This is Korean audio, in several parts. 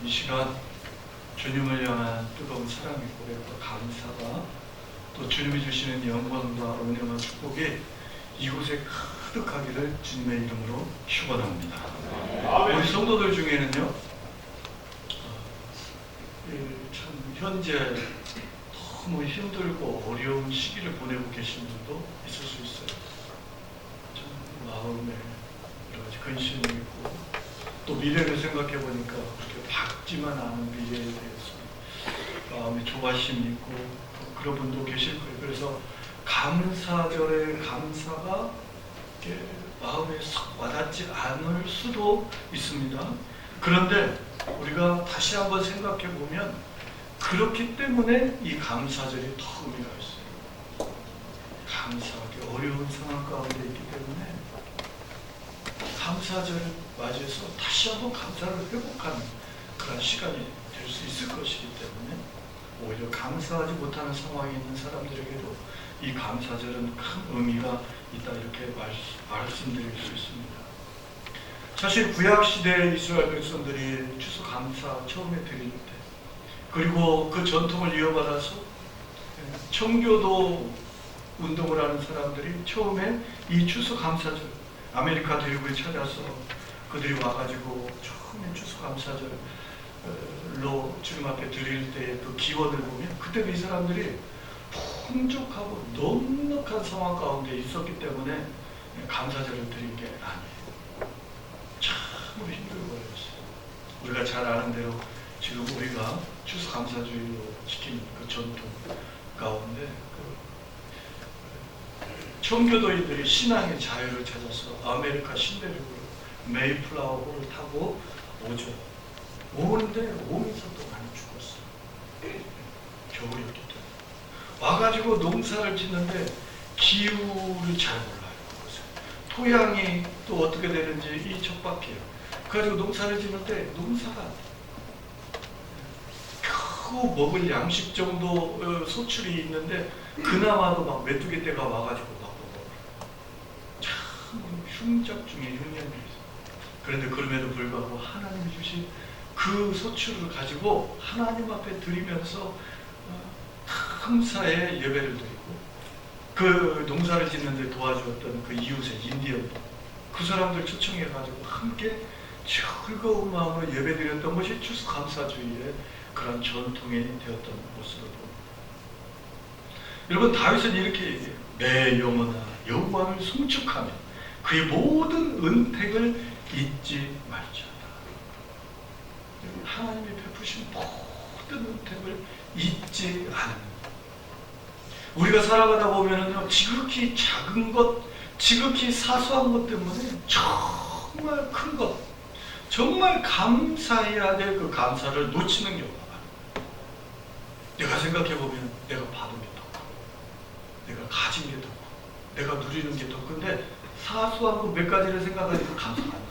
이 시간 주님을 향한 뜨거운 사랑의 고백과 감사가 또 주님이 주시는 영광과 은혜와 축복이 이곳에 가득하기를 주님의 이름으로 축원합니다. 우리 성도들 중에는요, 참 현재 너무 힘들고 어려운 시기를 보내고 계신 분도 있을 수 있어요. 참 마음에 여러 가지 근심이 있고 또 미래를 생각해 보니까 그렇게 밝지만 않은 미래에 대해서 마음에 조바심이 있고 그런 분도 계실 거예요. 그래서 감사절의 감사가 마음에 썩 와닿지 않을 수도 있습니다. 그런데 우리가 다시 한번 생각해 보면 그렇기 때문에 이 감사절이 더 의미가 있어요. 감사하게 어려운 상황 가운데 있기 때문에 감사절을 맞이해서 다시 한번 감사를 회복하는 그런 시간이 될 수 있을 것이기 때문에 오히려 감사하지 못하는 상황에 있는 사람들에게도 이 감사절은 큰 의미가 있다, 이렇게 말씀드릴 수 있습니다. 사실 구약시대 이스라엘 백성들이 추수감사 처음에 드릴 때, 그리고 그 전통을 이어받아서 청교도 운동을 하는 사람들이 처음에 이 추수감사절, 아메리카 대륙을 찾아서 그들이 와가지고 처음에 추수감사절로 주님 앞에 드릴 때의 그 기원을 보면 그때 이 사람들이 풍족하고 넉넉한 상황 가운데 있었기 때문에 감사절을 드린 게 아니에요. 참으로 힘들고 어려웠어요. 우리가 잘 아는 대로 지금 우리가 추수감사주의로 지킨 그 전통 가운데 청교도인들이 신앙의 자유를 찾아서 아메리카 신대륙으로 메이플라워호를 타고 오죠. 오는데 오면서 또 많이 죽었어요. 겨울이었기 때문에. 와가지고 농사를 짓는데 기후를 잘 몰라요. 토양이 또 어떻게 되는지 이 척박해요. 그래가지고 농사를 짓는데 농사가 겨우 먹을 양식 정도 소출이 있는데 그나마도 막 메뚜기 떼가 와가지고 막 먹어요. 참 흉작 중에 흉년이에요. 그런데 그럼에도 불구하고 하나님이 주신 그 소출을 가지고 하나님 앞에 드리면서 감사의 예배를 드리고, 그 농사를 짓는데 도와주었던 그 이웃의 인디언, 그 사람들 초청해가지고 함께 즐거운 마음으로 예배드렸던 것이 추수감사주의의 그런 전통이 되었던 모습을 봅니다. 여러분, 다윗은 이렇게 얘기해요. 내 영혼아 여호와를 송축하며 그의 모든 은택을 잊지 말지어다. 하나님이 베푸신 모든 은택을 잊지 않는, 우리가 살아가다 보면은요, 지극히 작은 것, 지극히 사소한 것 때문에 정말 큰 것, 정말 감사해야 될 그 감사를 놓치는 경우가 많아요. 내가 생각해 보면 내가 받은 게 더 크고, 내가 가진 게 더 크고, 내가 누리는 게 더 큰데 사소한 것 몇 가지를 생각하니까 감사가 안 나요.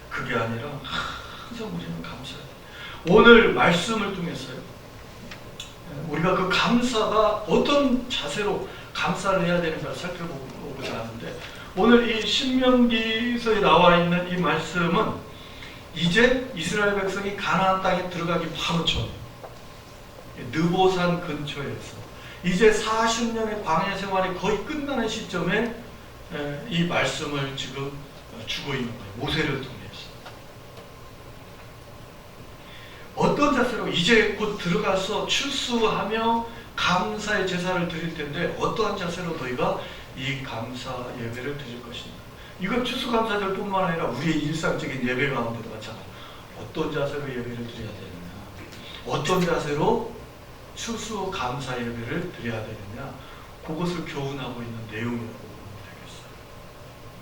그게 아니라 항상 우리는 감사해요. 오늘 말씀을 통해서요, 우리가 그 감사가 어떤 자세로 감사를 해야 되는가 살펴보고자 하는데, 오늘 이 신명기서에 나와 있는 이 말씀은 이제 이스라엘 백성이 가나안 땅에 들어가기 바로 전, 느보산 근처에서 이제 40년의 광야 생활이 거의 끝나는 시점에 이 말씀을 지금 주고 있는 거예요. 모세를 통해서. 어떤 자세로 이제 곧 들어가서 출수하며 감사의 제사를 드릴 텐데 어떠한 자세로 너희가 이 감사 예배를 드릴 것인가. 이건 추수감사절뿐만 아니라 우리의 일상적인 예배 가운데도 마찬가지로 어떤 자세로 예배를 드려야 되느냐, 어떤 자세로 추수감사 예배를 드려야 되느냐, 그것을 교훈하고 있는 내용이라고 보면 되겠어요.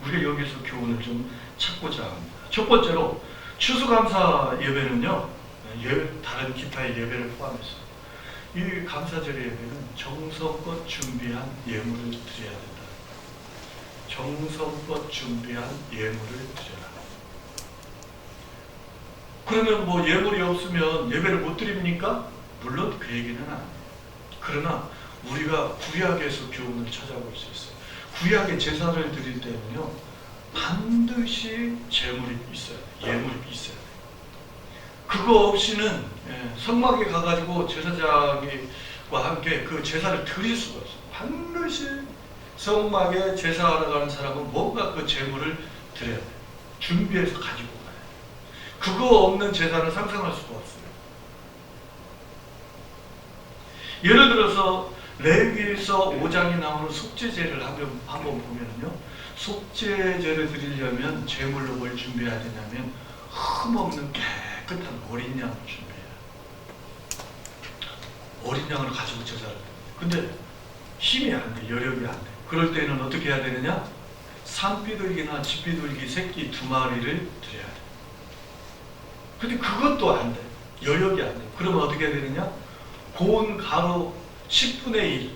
우리가 여기서 교훈을 좀 찾고자 합니다. 첫 번째로 추수감사 예배는요, 다른 기타의 예배를 포함해서 이 감사절의 예배는 정성껏 준비한 예물을 드려야 된다. 정성껏 준비한 예물을 드려라. 그러면 뭐 예물이 없으면 예배를 못 드립니까? 물론 그 얘기는 아니에요. 그러나 우리가 구약에서 교훈을 찾아볼 수 있어요. 구약의 제사를 드릴 때는요, 반드시 제물이 있어야 돼요. 예물이 있어야 돼요. 그거 없이는 성막에 가가지고 제사장과 함께 그 제사를 드릴 수가 없어요. 반드시 성막에 제사하러 가는 사람은 뭔가 그 제물을 드려야 돼요. 준비해서 가지고 가요. 그거 없는 제사는 상상할 수가 없어요. 예를 들어서 레위기에서 5장에 나오는 속죄제를 한번 보면요, 속죄제를 드리려면 제물로 뭘 준비해야 되냐면 흠없는 깨끗한 어린 양을 준비해요. 어린 양을 가지고 제사를 드려요. 근데 힘이 안 돼, 여력이 안 돼. 그럴 때는 어떻게 해야 되느냐? 산비둘기나 집비둘기 새끼 2마리를 드려야 돼. 근데 그것도 안 돼, 여력이 안 돼. 그러면 어떻게 해야 되느냐? 고운 가루 10분의 1,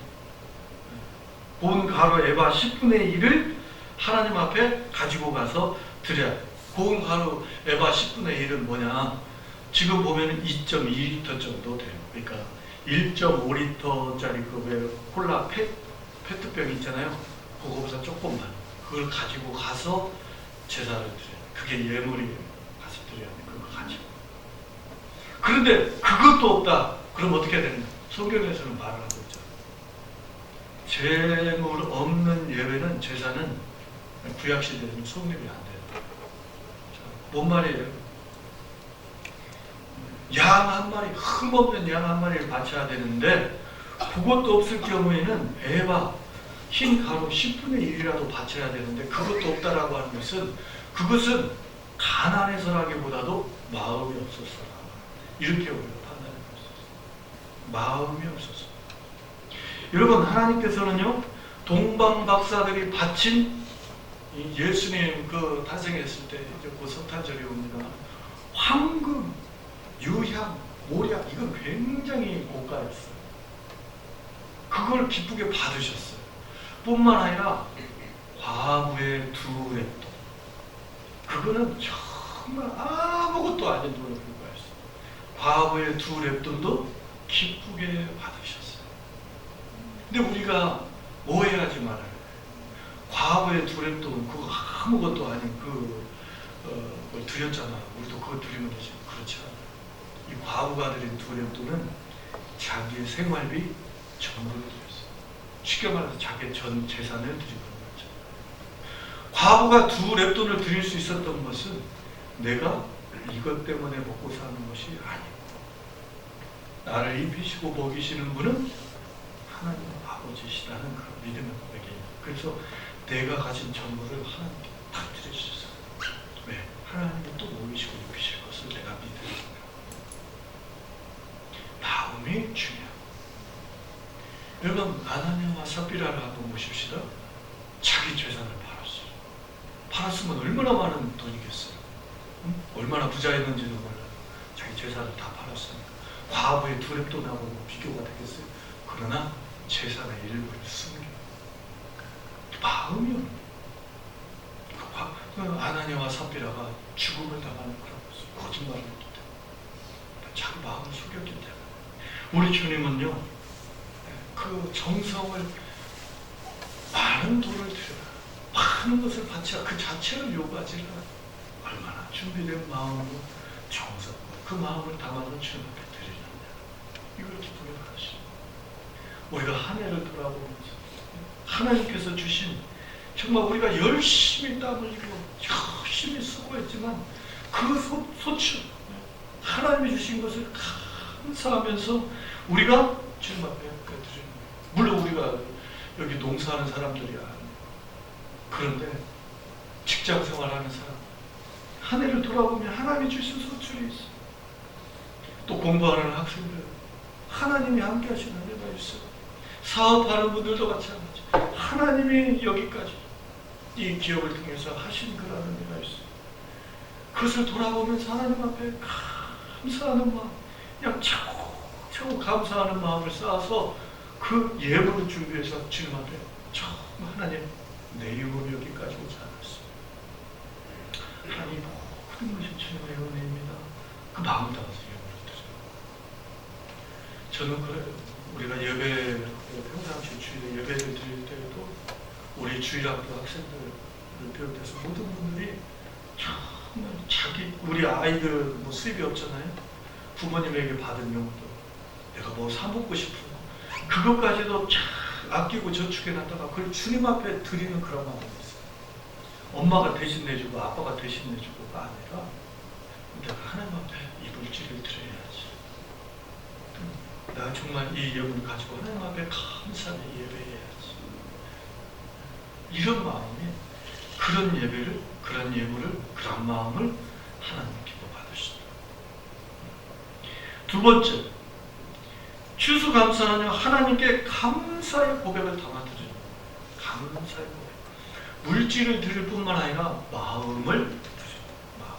고운 가루 에바 10분의 1을 하나님 앞에 가지고 가서 드려야 돼. 고운 가루 에바 10분의 1은 뭐냐? 지금 보면 2.2리터 정도 돼요. 그러니까 1.5리터짜리 그 콜라 페트병 있잖아요. 그거보다 조금만. 그걸 가지고 가서 제사를 드려요. 그게 예물이에요. 가서 드려야 돼. 그거 가지고. 그런데 그것도 없다. 그럼 어떻게 해야 되느냐? 성경에서는 말을 하고 있죠. 제물 없는 예배는, 제사는 구약시대에는 성립이 안 돼요. 뭔 말이에요? 양 한 마리, 흠없는 양 한 마리를 바쳐야 되는데 그것도 없을 경우에는 에바 흰 가루 10분의 1이라도 바쳐야 되는데 그것도 없다라고 하는 것은, 그것은 가난해서라기보다도 마음이 없었어라, 이렇게 우리가 판단해 볼 수 있어요. 마음이 없었어. 여러분, 하나님께서는요, 동방 박사들이 바친 예수님 그 탄생했을 때 이제 그 성탄절이 옵니다. 황금, 유향, 모략, 이건 굉장히 고가였어요. 그걸 기쁘게 받으셨어요. 뿐만 아니라 과부의 2랩돈, 그거는 정말 아무것도 아닌 돈을 불과했어요. 과부의 2랩돈도 기쁘게 받으셨어요. 근데 우리가 오해하지 말아요. 과부의 2랩돈, 그거 아무것도 아닌 그걸 드렸잖아. 우리도 그거 드리면 되지. 그렇지 않아요. 이 과부가 드린 2랩돈은 자기의 생활비 전부를 드렸어요. 쉽게 말해서 자기의 전 재산을 드리는 거죠. 과부가 2랩돈을 드릴 수 있었던 것은 내가 이것 때문에 먹고 사는 것이 아니고, 나를 입히시고 먹이시는 분은 하나님 아버지시라는 그 믿음의 고백이에요. 그래서 내가 가진 전부를 하나님께 다 드려주셨어요. 왜? 하나님이 또 먹이시고 입히실 것을 내가 믿으니까. 마음이 중요해요. 여러분, 아나니아와 삽비라를 한번 보십시다. 자기 재산을 팔았어요. 팔았으면 얼마나 많은 돈이겠어요. 얼마나 부자였는지도 몰라요. 자기 재산을 다 팔았으니까. 과부의 2랩돈하고 비교가 되겠어요. 그러나 재산의 일부를 숨겨. 마음이 없는 거예요. 아나니아와 삽비라가 죽음을 당하는 그런 모습, 거짓말을 했기 때문에, 자기 마음을 속였기 때문에. 우리 주님은요, 그 정성을, 많은 돈을 들여요, 많은 것을 바치라, 그 자체를 요구하지 않아요. 얼마나 준비된 마음으로 정성과 그 마음을 담아서 주님 앞에 드리느냐, 이걸 기쁘게 받으시죠. 우리가 한 해를 돌아보면서 하나님께서 주신, 정말 우리가 열심히 땀 흘리고 열심히 수고했지만 그 소출, 하나님이 주신 것을 감사하면서 우리가 주님 앞에 드리는 거예요. 물론 우리가 여기 농사하는 사람들이야. 그런데 직장 생활하는 사람, 한 해를 돌아보면 하나님이 주신 소출이 있어. 또 공부하는 학생들, 하나님이 함께 하시는 은혜가 있어. 사업하는 분들도 마찬가지. 하나님이 여기까지 이 기업을 통해서 하신 그런 은혜가 있어. 그것을 돌아보면서 하나님 앞에 감사하는 마음, 그냥 차곡차곡 감사하는 마음을 쌓아서 그 예물을 준비해서 주님 앞에, 정말 하나님, 내 유업이 여기까지 오지 않았어. 하나님, 모든 것이 주님의 은혜입니다. 그 마음 담아서 예물을 드려요. 저는 그래요. 우리가 예배, 평상시 주일에 예배를 드릴 때에도 우리 주일학교 학생들을 비롯해서 모든 분들이 정말 우리 아이들 수입이 없잖아요. 부모님에게 받은 용돈, 내가 뭐 사먹고 싶은 그것까지도 쫙 아끼고 저축해놨다가 그걸 주님 앞에 드리는 그런 마음이 있어요. 엄마가 대신 내주고 아빠가 대신 내주고가 아니라 내가 하나님 앞에 이 물질을 드려야지. 내가 정말 이 예물을 가지고 하나님 앞에 감사하게 예배해야지. 이런 마음이, 그런 예배를, 그런 예물을, 그런 마음을 하나님 기뻐 받으시다. 두 번째, 추수감사는요, 하나님께 감사의 고백을 담아드려요. 감사의 고백. 물질을 드릴 뿐만 아니라 마음을 드려요. 마음.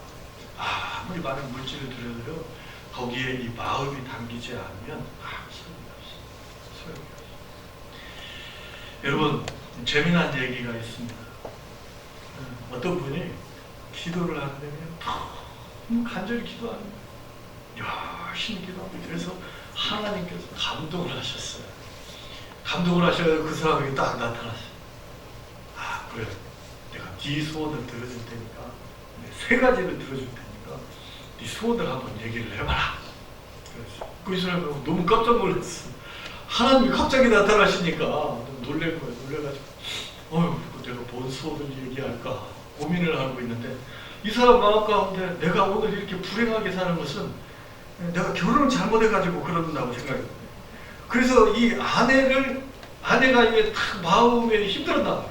아무리 많은 물질을 드려도요, 거기에 이 마음이 담기지 않으면 소용이 없어요. 소용이 없어요. 여러분, 재미난 얘기가 있습니다. 어떤 분이 기도를 하는데 그냥 너무 간절히 기도하는 거예요. 열심히 기도하고, 그래서 하나님께서 감동을 하셨어요. 감동을 하셔서 그 사람에게 딱 나타났어요. 아, 그래. 내가 네 소원을 들어줄 테니까, 세 가지를 들어줄 테니까, 네 소원을 한번 얘기를 해봐라. 그래서 그 사람이 너무 깜짝 놀랐어. 하나님이 갑자기 나타나시니까 너무 놀란 거예요. 놀래가지고, 내가 뭔 소원을 얘기할까 고민을 하고 있는데, 이 사람 마음 가운데 내가 오늘 이렇게 불행하게 사는 것은 내가 결혼을 잘못해가지고 그런다고 생각해요. 그래서 이 아내가 이게 탁 마음에 힘들었나 봐요.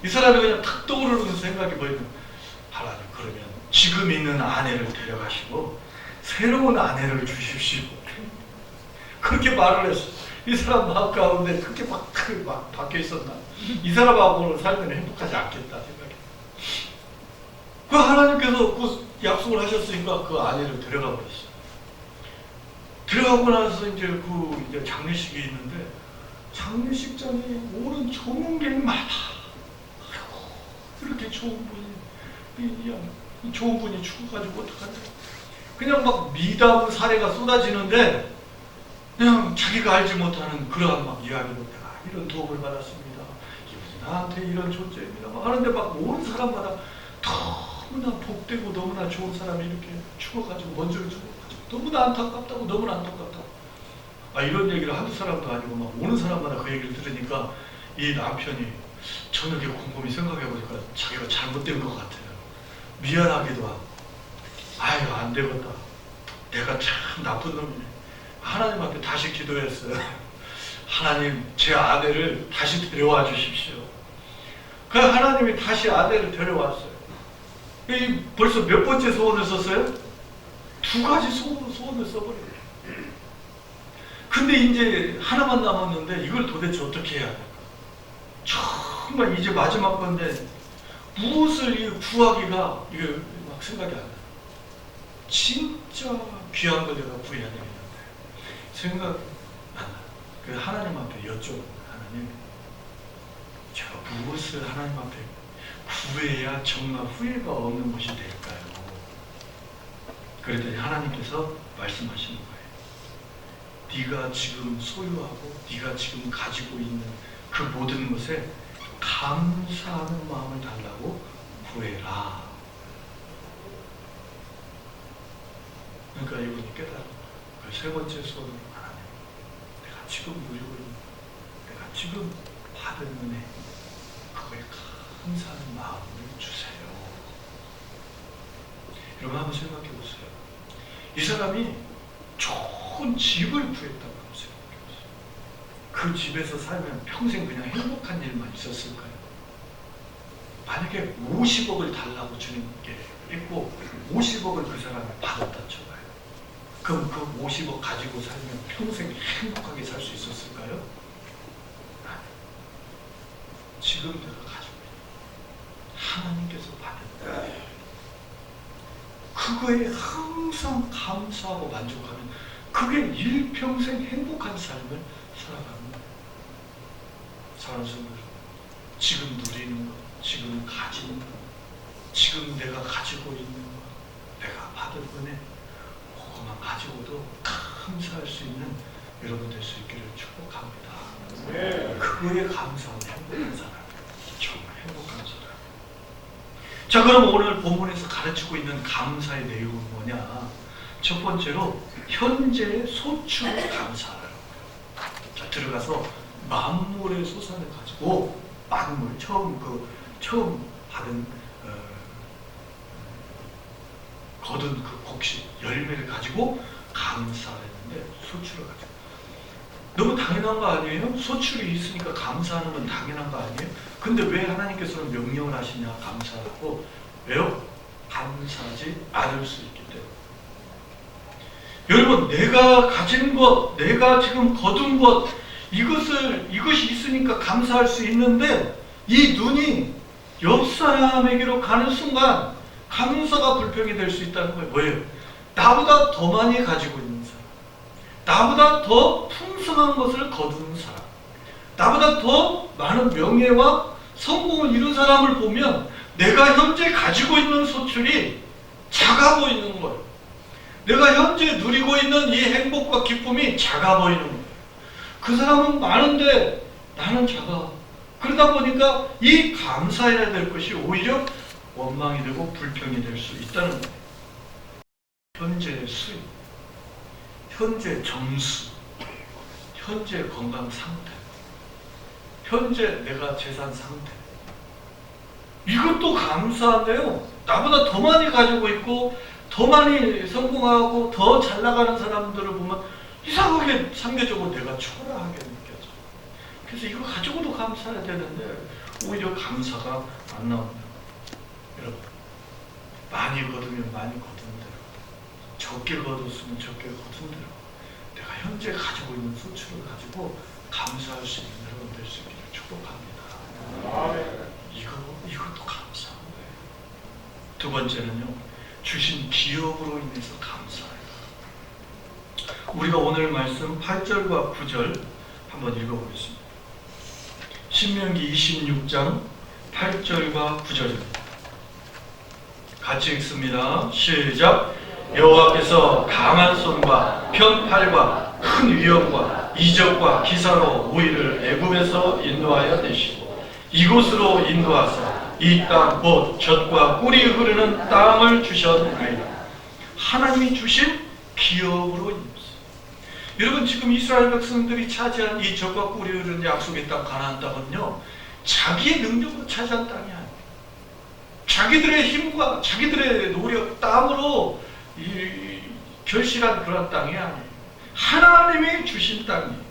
이 사람이 그냥 탁 떠오르는 생각이 뭐냐면, 하나님, 그러면 지금 있는 아내를 데려가시고 새로운 아내를 주십시오. 그렇게 말을 했어. 이 사람 마음 가운데 그렇게 막 바뀌어 있었나? 이 사람하고는 살면 행복하지 않겠다 생각해. 그 하나님께서 그 약속을 하셨으니까 그 아내를 데려가 버렸어. 들어가고 나서 이제 장례식이 있는데, 장례식장에 오는 조문객마다 이렇게 좋은 분이 죽어가지고 어떡하냐. 그냥 막 미담 사례가 쏟아지는데, 그냥 자기가 알지 못하는 그러한 막 이야기로, 내가 이런 도움을 받았습니다. 이분이 나한테 이런 존재입니다. 막 하는데 막 오는 사람마다 너무나 복되고 너무나 좋은 사람이 이렇게 죽어가지고 먼저를 죽어가지고 너무나 안타깝다고, 너무나 안타깝다고. 이런 얘기를 한두 사람도 아니고 막 오는 사람마다 그 얘기를 들으니까 이 남편이 저녁에 곰곰이 생각해보니까 자기가 잘못된 것 같아요. 미안하기도 하고, 안 되겠다. 내가 참 나쁜 놈이네. 하나님 앞에 다시 기도했어요. 하나님, 제 아내를 다시 데려와 주십시오. 그 하나님이 다시 아내를 데려왔어요. 벌써 몇 번째 소원을 썼어요? 두 가지 소원을 써버려요. 근데 이제 하나만 남았는데 이걸 도대체 어떻게 해야 될까? 정말 이제 마지막 건데 무엇을 구하기가 이게 막 생각이 안 나요. 진짜 귀한 걸 내가 구해야 되겠는데 생각 안 나요. 그래서 하나님 앞에 여쭤요. 하나님, 제가 무엇을 하나님 앞에 구해야 정말 후회가 없는 것이 될까요? 그랬더니 하나님께서 말씀하시는 거예요. 네가 지금 소유하고 네가 지금 가지고 있는 그 모든 것에 감사하는 마음을 달라고 구해라. 그러니까 이분이 깨달은 거예요. 그 세 번째 소원은, 하나님, 내가 지금 누리고 있는, 내가 지금 받은 은혜, 그거에 감사하는 마음을 주세요. 여러분 한번 생각해 보세요. 이 사람이 좋은 집을 구했다고 생각해 보세요. 그 집에서 살면 평생 그냥 행복한 일만 있었을까요? 만약에 50억을 달라고 주님께 했고 50억을 그 사람이 받았다 쳐봐요. 그럼 그 50억 가지고 살면 평생 행복하게 살 수 있었을까요? 아니. 지금 내가 가지고 있는 하나님께서 받은 그거에 항상 감사하고 만족하면 그게 일평생 행복한 삶을 살아가는 거예요. 사랑하는 성도, 지금 누리는 것, 지금 가지는 것, 지금 내가 가지고 있는 것, 내가 받은 은혜, 그것만 가지고도 감사할 수 있는 여러분 될 수 있기를 축복합니다. 그거에 감사하고 행복한 사람, 정말 행복한 사람. 자, 그럼 오늘 본문에서 가르치고 있는 감사의 내용은 뭐냐? 첫 번째로 현재의 소출 감사를. 자, 들어가서 만물의 소산을 가지고 만물 처음 받은 거둔 그 곡식 열매를 가지고 감사했는데 소출을 가지고 너무 당연한 거 아니에요? 소출이 있으니까 감사하는 건 당연한 거 아니에요? 근데 왜 하나님께서는 명령을 하시냐? 감사하고. 왜요? 감사하지 않을 수 있기 때문에. 여러분, 내가 가진 것, 내가 지금 거둔 것, 이것이 있으니까 감사할 수 있는데 이 눈이 옆 사람에게로 가는 순간 감사가 불평이 될 수 있다는 거예요. 뭐예요? 나보다 더 많이 가지고 있는 사람, 나보다 더 풍성한 것을 거두는 사람, 나보다 더 많은 명예와 성공을 이룬 사람을 보면 내가 현재 가지고 있는 소출이 작아 보이는 거예요. 내가 현재 누리고 있는 이 행복과 기쁨이 작아 보이는 거예요. 그 사람은 많은데 나는 작아. 그러다 보니까 이 감사해야 될 것이 오히려 원망이 되고 불평이 될 수 있다는 거예요. 현재의 수입, 현재 점수, 현재 건강 상태, 현재 내가 재산 상태, 이것도 감사한데요. 나보다 더 많이 가지고 있고 더 많이 성공하고 더 잘 나가는 사람들을 보면 이상하게 상대적으로 내가 초라하게 느껴져. 그래서 이거 가지고도 감사해야 되는데 오히려 감사가 안 나옵니다. 여러분, 많이 거두면 많이 거둔 대로, 적게 거뒀으면 적게 거둔 대로 내가 현재 가지고 있는 소출을 가지고 감사할 수 있는 여러분 될 수 있기를 축복합니다. 이것도 감사한 거예요. 두 번째는요, 주신 기업으로 인해서 감사해요. 우리가 오늘 말씀 8절과 9절 한번 읽어보겠습니다. 신명기 26장 8절과 9절입니다. 같이 읽습니다. 시작. 여호와께서 강한 손과 편팔과 큰 위엄과 이적과 기사로 우리를 애굽에서 인도하여 내시고 이곳으로 인도하사 이 땅 곧 젖과 꿀이 흐르는 땅을 주셨나이다. 하나님이 주신 기업으로 인해서. 여러분, 지금 이스라엘 백성들이 차지한 이 젖과 꿀이 흐르는 약속의 땅 가나안 땅은요, 자기의 능력으로 차지한 땅이 아니에요. 자기들의 힘과 자기들의 노력, 땀으로 결실한 그런 땅이 아니에요. 하나님이 주신 땅이에요.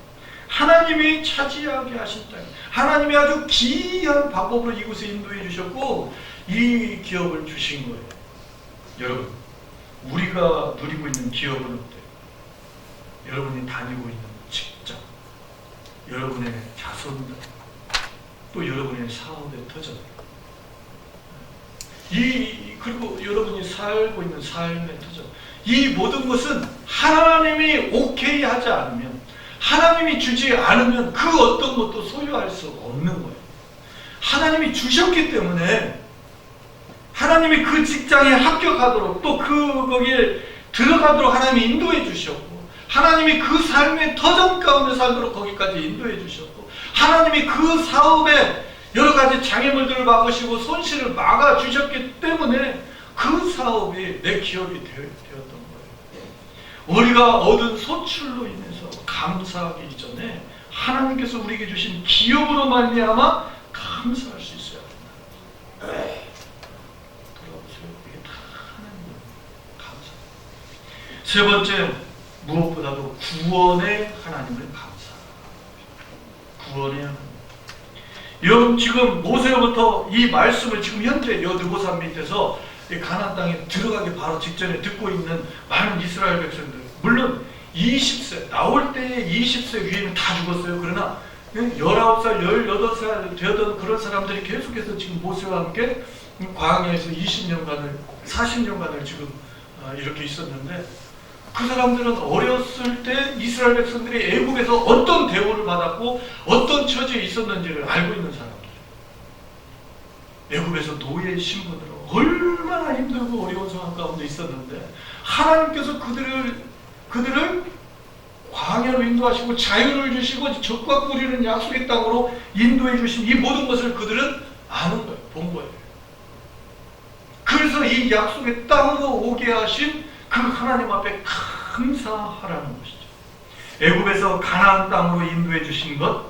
하나님이 차지하게 하신 땅이에요. 하나님이 아주 기이한 방법으로 이곳에 인도해 주셨고 이 기업을 주신 거예요. 여러분, 우리가 누리고 있는 기업은 어때요? 여러분이 다니고 있는 직장, 여러분의 자손들, 또 여러분의 사업의 터전, 그리고 여러분이 살고 있는 삶의 터전, 이 모든 것은 하나님이 오케이 하지 않으면, 하나님이 주지 않으면 그 어떤 것도 소유할 수 없는 거예요. 하나님이 주셨기 때문에 하나님이 그 직장에 합격하도록, 또 거기에 들어가도록 하나님이 인도해 주셨고, 하나님이 그 삶의 터전 가운데 살도록 거기까지 인도해 주셨고, 하나님이 그 사업에 여러 가지 장애물들을 막으시고 손실을 막아 주셨기 때문에 그 사업이 내 기업이 되었던 거예요. 우리가 얻은 소출로 인해서 감사하기 이전에 하나님께서 우리에게 주신 기업으로 말미암아 감사할 수 있어야 된다. 돌아보세요. 이게 다 하나님의 감사. 세 번째, 무엇보다도 구원의 하나님을 감사. 구원의 하나님. 여러분, 지금 모세로부터 이 말씀을 지금 현재 느보산 밑에서 가나안 땅에 들어가기 바로 직전에 듣고 있는 많은 이스라엘 백성들, 물론 20세 나올 때에 20세 위에는 다 죽었어요. 그러나 19살, 18살 되었던 그런 사람들이 계속해서 지금 모세와 함께 광야에서 20년간을 40년간을 지금 이렇게 있었는데, 그 사람들은 어렸을 때 이스라엘 백성들이 애국에서 어떤 대우를 받았고 어떤 처지에 있었는지를 알고 있는 사람들. 애국에서 노예 신분으로 얼마나 힘들고 어려운 상황 가운데 있었는데 하나님께서 그들을 광야로 인도하시고 자유를 주시고 젖과 꿀이는 약속의 땅으로 인도해 주신 이 모든 것을 그들은 아는 거예요. 본 거예요. 그래서 이 약속의 땅으로 오게 하신 그 하나님 앞에 감사하라는 것이죠. 애굽에서 가나안 땅으로 인도해 주신 것,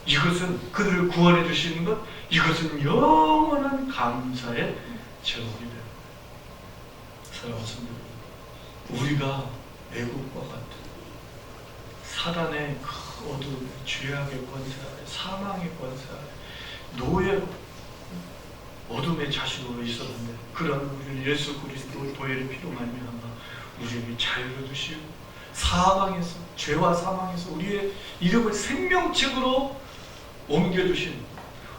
이것은 그들을 구원해 주시는 것, 이것은 영원한 감사의 제목이 돼요. 사랑하는 성도 여러분, 우리가 애굽과 같은 사단의 그 어두운 죄악의 권세 아래, 사망의 권세 아래, 노예로 어둠의 자식으로 있었는데 그런 우리를 예수 그리스도의 보혈의 피로 말미암아 우리에게 자유를 주시고 사망에서, 죄와 사망에서 우리의 이름을 생명책으로 옮겨주신,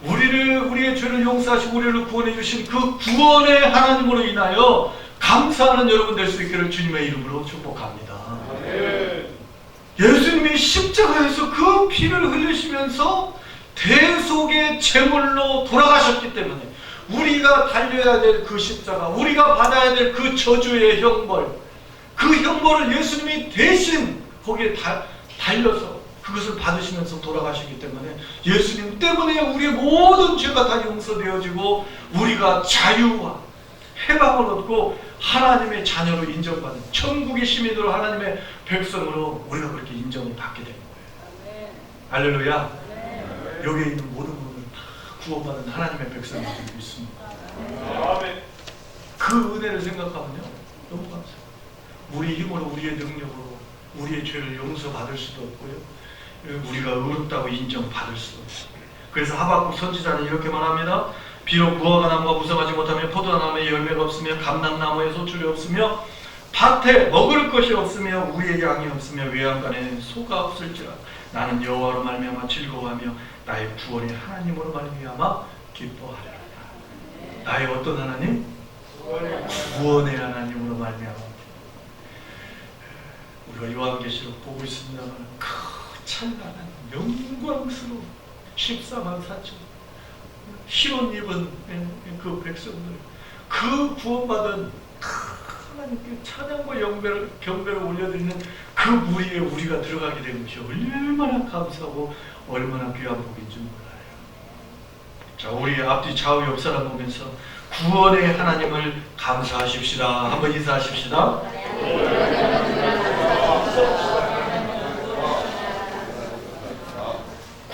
우리의 죄를 용서하시고 우리를 구원해 주신 그 구원의 하나님으로 인하여 감사하는 여러분 될 수 있기를 주님의 이름으로 축복합니다. 예수님이 십자가에서 그 피를 흘리시면서 대속의 제물로 돌아가셨기 때문에 우리가 달려야 될 그 십자가, 우리가 받아야 될 그 저주의 형벌, 그 형벌을 예수님이 대신 거기에 달려서 그것을 받으시면서 돌아가시기 때문에 예수님 때문에 우리의 모든 죄가 다 용서되어지고 우리가 자유와 해방을 얻고 하나님의 자녀로 인정받는 천국의 시민으로 하나님의 백성으로 우리가 그렇게 인정을 받게 되는 거예요. 할렐루야. 여기에 있는 모든 분들은 다 구원받은 하나님의 백성이 되고 있습니다. 그 은혜를 생각하면요 너무 감사해요. 우리 힘으로, 우리의 능력으로 우리의 죄를 용서받을 수도 없고요, 우리가 의롭다고 인정받을 수도 없어요. 그래서 하박국 선지자는 이렇게 말합니다. 비록 무화과 나무가 무성하지 못하며 포도나무에 열매가 없으며 감람나무에 소출이 없으며 밭에 먹을 것이 없으며 우리의 양이 없으며 외양간에 소가 없을지라 나는 여호와로 말미암아 즐거워하며 나의 구원의 하나님으로 말미암아 기뻐하리라. 나의 어떤 하나님? 구원의 하나님으로 말미암아. 우리가 요한계시록 보고 있습니다만 그 찬란한 영광스러운 14만 4천 희론 입은 그 백성들, 그 구원받은 하나님께 찬양과 경배를 올려드리는 그 무리에 우리가 들어가게 된 것이 얼마나 감사하고 얼마나 귀한 복인 줄 몰라요. 자, 우리 앞뒤 좌우 옆 사람 보면서 구원의 하나님을 감사하십시다. 한번 인사하십시다.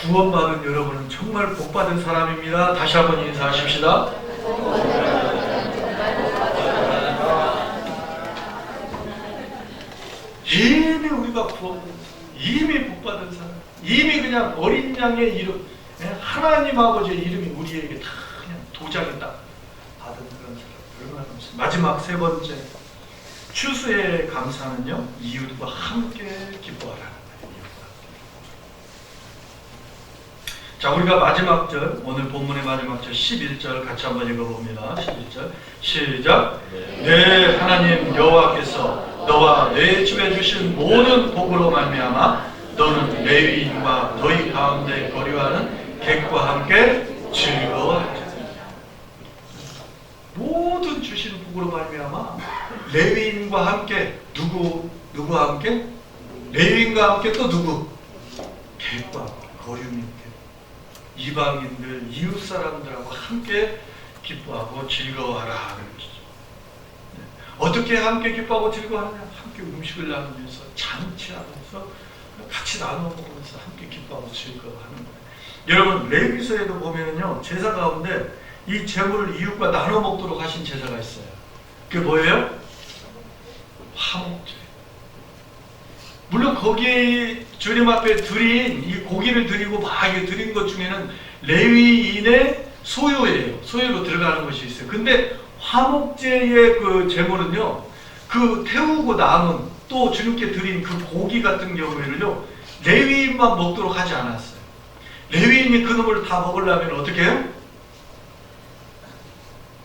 구원받은 여러분은 정말 복받은 사람입니다. 다시 한번 인사하십시다. 이미 우리가 구원받은, 이미 복받은 사람, 이미 그냥 어린 양의 이름, 하나님 아버지의 이름이 우리에게 다 그냥 도장에 딱 받은 그런 사람. 얼마나 감사해요. 마지막 세 번째 추수의 감사는요, 이웃과 함께 기뻐하라. 자, 우리가 마지막 절, 오늘 본문의 마지막 절 11절 같이 한번 읽어봅니다. 11절 시작. 내 하나님 여호와께서 너와 내 집에 주신 모든 복으로 말미암아 너는 레위인과 너희 가운데 거류하는 객과 함께 즐거워하리라. 모든 주신 복으로 말미암아 레위인과 함께, 누구와 함께? 레위인과 함께 또 누구? 객과 거류민 이방인들, 이웃 사람들하고 함께 기뻐하고 즐거워하라 하는 것이죠. 어떻게 함께 기뻐하고 즐거워하느냐? 함께 음식을 나누면서, 잔치하면서, 같이 나눠 먹으면서 함께 기뻐하고 즐거워하는 거예요. 여러분, 레위기서에도 보면은요, 제사 가운데 이 제물을 이웃과 나눠 먹도록 하신 제사가 있어요. 그게 뭐예요? 화목제. 물론 거기에 주님 앞에 드린 이 고기를 드리고 막 드린 것 중에는 레위인의 소유예요. 소유로 들어가는 것이 있어요. 근데 화목제의 그 제물은요, 그 태우고 남은 또 주님께 드린 그 고기 같은 경우에는요, 레위인만 먹도록 하지 않았어요. 레위인이 그 놈을 다 먹으려면 어떻게 해요?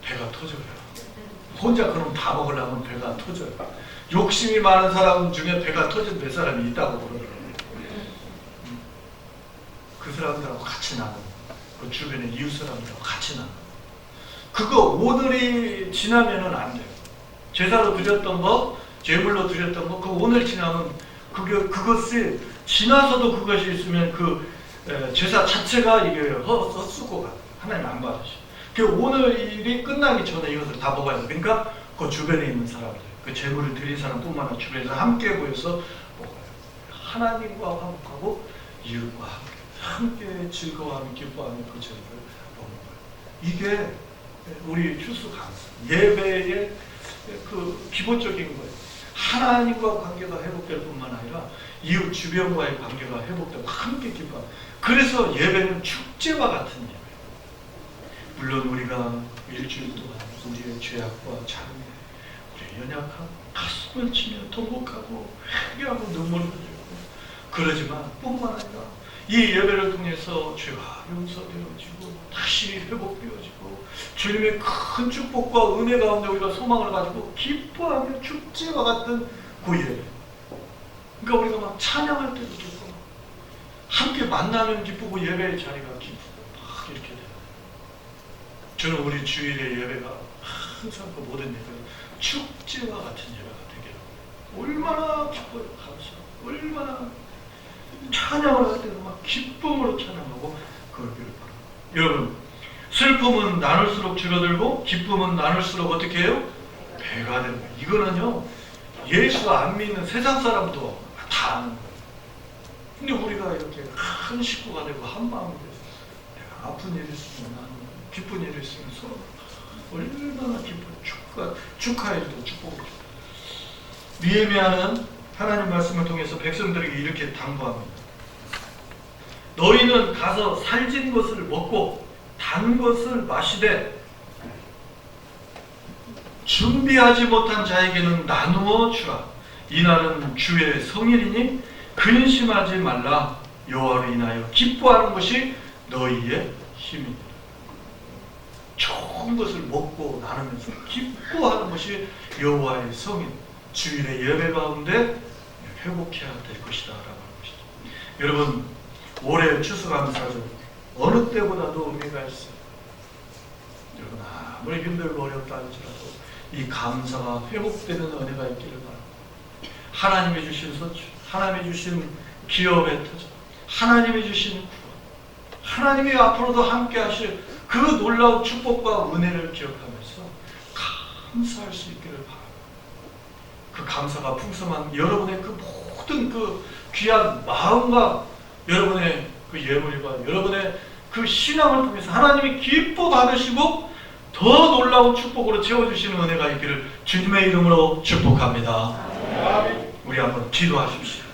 배가 터져요. 혼자 그놈 다 먹으려면 배가 터져요. 욕심이 많은 사람 중에 배가 터진 몇 사람이 있다고 그러더라고요. 그 사람들하고 같이 나누고, 그 주변에 이웃 사람들하고 같이 나누고. 그거 오늘이 지나면은 안 돼요. 제사로 드렸던 거, 제물로 드렸던 거, 그 오늘 지나면 그것이 지나서도 그것이 있으면 그 제사 자체가 이게 헛수고 가요. 하나님 안 받으셔. 그 오늘 일이 끝나기 전에 이것을 다 먹어야 돼. 그러니까 그 주변에 있는 사람들, 그 제물을 드린 사람뿐만 아니라 주변에서 함께 모여서 먹어요. 하나님과 화목하고 이웃과 함께 즐거워하며 기뻐하며 그 제물을 먹는 거예요. 이게 우리 추수 감사 예배의 그 기본적인 거예요. 하나님과 관계가 회복될 뿐만 아니라 이웃 주변과의 관계가 회복되고 함께 기뻐하고, 그래서 예배는 축제와 같은 예배. 물론 우리가 일주일 동안 우리의 죄악과 장애, 우리의 연약함, 가슴을 치며 통곡하고 회개하고 눈물을 흘리고 그러지만 뿐만 아니라 이 예배를 통해서 죄가 용서되어지고 다시 회복되어지고 주님의 큰 축복과 은혜 가운데 우리가 소망을 가지고 기뻐하며 축제와 같은 그 예배. 그러니까 우리가 막 찬양할 때도 기쁘고 함께 만나면 기쁘고 예배의 자리가 기쁘고 막 이렇게 돼요. 저는 우리 주일의 예배가 항상 그 모든 예배가 축제와 같은 예배가 되게 얼마나 기뻐요. 감사하고 얼마나 찬양을 할 때도 막 기쁨으로 찬양하고 그러기를 바랍니다. 여러분, 슬픔은 나눌수록 줄어들고 기쁨은 나눌수록 어떻게 해요? 배가 되는 거예요. 이거는요, 예수 안 믿는 세상 사람도 다 아는 거예요. 근데 우리가 이렇게 큰 식구가 되고 한 마음이 돼서 내가 아픈 일이 있으면 나누고 기쁜 일이 있으면 서로 얼마나 기뻐요. 축하해도 축복을 줘요. 느헤미야는 하나님 말씀을 통해서 백성들에게 이렇게 당부합니다. 너희는 가서 살진 것을 먹고 단 것을 마시되 준비하지 못한 자에게는 나누어 주라. 이날은 주의 성일이니 근심하지 말라. 여호와로 인하여 기뻐하는 것이 너희의 힘이니라. 좋은 것을 먹고 나누면서 기뻐하는 것이 여호와의 성일, 주일의 예배 가운데 회복해야 될 것이다 라고 하는 것이죠. 여러분, 올해 추수감사절 어느 때보다도 의미가 있어요. 여러분, 아무리 힘들고 어렵다 할지라도 이 감사가 회복되는 은혜가 있기를 바랍니다. 하나님이 주신 소출, 하나님이 주신 기업의 터전, 하나님이 주신 구원, 하나님이 앞으로도 함께 하실 그 놀라운 축복과 은혜를 기억하면서 감사할 수 있기를 바랍니다. 그 감사가 풍성한 여러분의 그 모든 그 귀한 마음과 여러분의 그 예물과 여러분의 그 신앙을 통해서 하나님이 기뻐 받으시고 더 놀라운 축복으로 채워주시는 은혜가 있기를 주님의 이름으로 축복합니다. 우리 한번 기도하십시오.